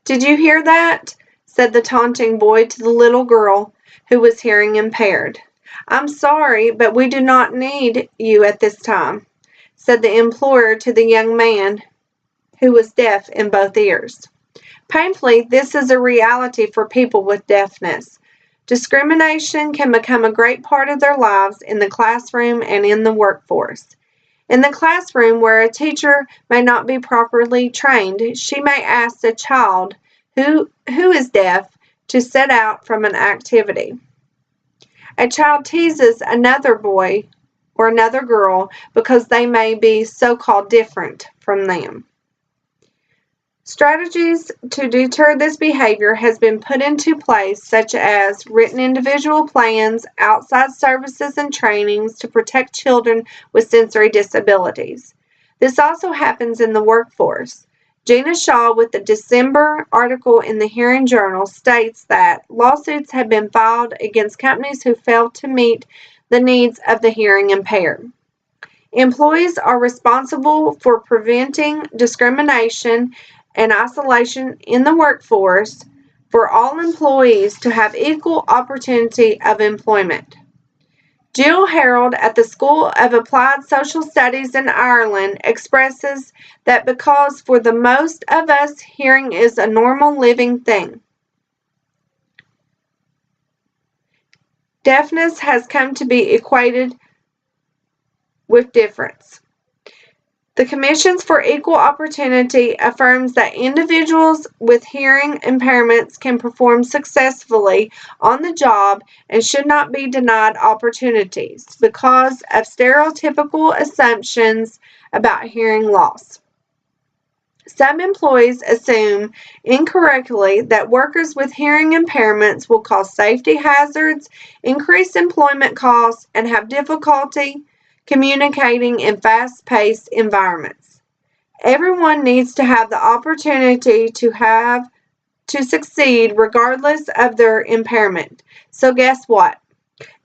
"Did you hear that?" said the taunting boy to the little girl who was hearing impaired. "I'm sorry, but we do not need you at this time," said the employer to the young man who was deaf in both ears. Painfully, this is a reality for people with deafness. Discrimination can become a great part of their lives in the classroom and in the workforce. In the classroom, where a teacher may not be properly trained, she may ask a child who is deaf to sit out from an activity. A child teases another boy or another girl because they may be so-called different from them. Strategies to deter this behavior has been put into place, such as written individual plans, outside services and trainings to protect children with sensory disabilities. This also happens in the workforce. Gina Shaw, with the December article in the Hearing Journal, states that lawsuits have been filed against companies who fail to meet the needs of the hearing impaired. Employees are responsible for preventing discrimination and isolation in the workforce for all employees to have equal opportunity of employment. Jill Harold at the School of Applied Social Studies in Ireland expresses that because for the most of us, hearing is a normal living thing, deafness has come to be equated with difference. The Commissions for Equal Opportunity affirms that individuals with hearing impairments can perform successfully on the job and should not be denied opportunities because of stereotypical assumptions about hearing loss. Some employees assume incorrectly that workers with hearing impairments will cause safety hazards, increase employment costs, and have difficulty communicating in fast-paced environments. Everyone needs to have the opportunity to succeed regardless of their impairment. So guess what?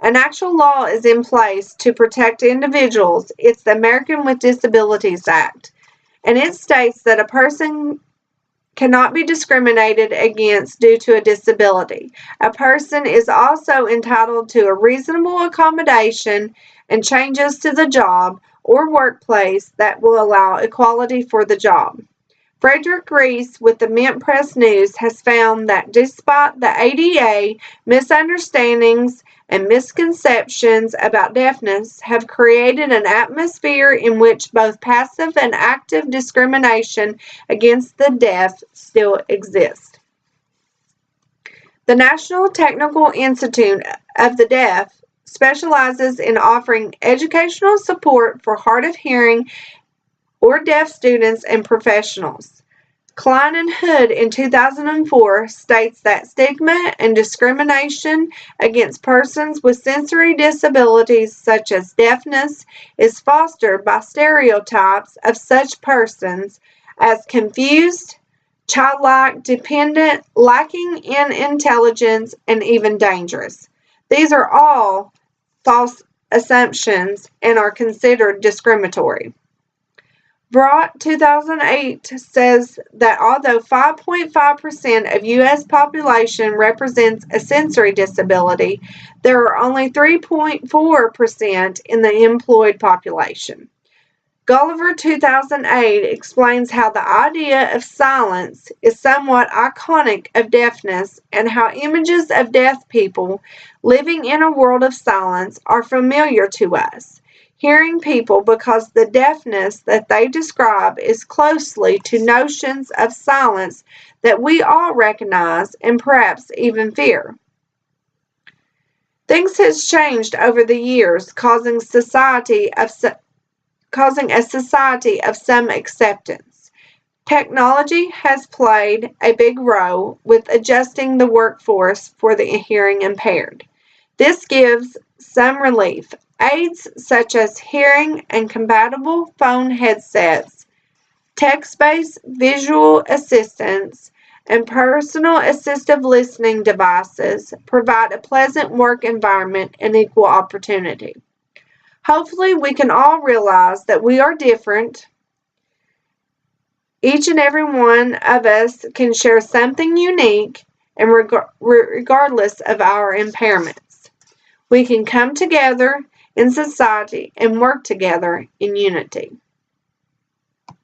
An actual law is in place to protect individuals. It's the American with Disabilities Act, and it states that a person cannot be discriminated against due to a disability. A person is also entitled to a reasonable accommodation and changes to the job or workplace that will allow equality for the job. Frederick Reese with the Mint Press News has found that despite the ADA, misunderstandings and misconceptions about deafness have created an atmosphere in which both passive and active discrimination against the deaf still exists. The National Technical Institute of the Deaf specializes in offering educational support for hard of hearing or deaf students and professionals. Klein and Hood in 2004 states that stigma and discrimination against persons with sensory disabilities such as deafness is fostered by stereotypes of such persons as confused, childlike, dependent, lacking in intelligence, and even dangerous. These are all false assumptions and are considered discriminatory. Brott 2008 says that although 5.5% of U.S. population represents a sensory disability, there are only 3.4% in the employed population. Gulliver 2008 explains how the idea of silence is somewhat iconic of deafness and how images of deaf people living in a world of silence are familiar to us, hearing people, because the deafness that they describe is closely to notions of silence that we all recognize and perhaps even fear. Things has changed over the years, causing a society of some acceptance. Technology has played a big role with adjusting the workforce for the hearing impaired. This gives some relief. Aids such as hearing and compatible phone headsets, text-based visual assistants, and personal assistive listening devices provide a pleasant work environment and equal opportunity. Hopefully, we can all realize that we are different Each and every one of us can share something unique, and regardless of our impairments, we can come together in society and work together in unity.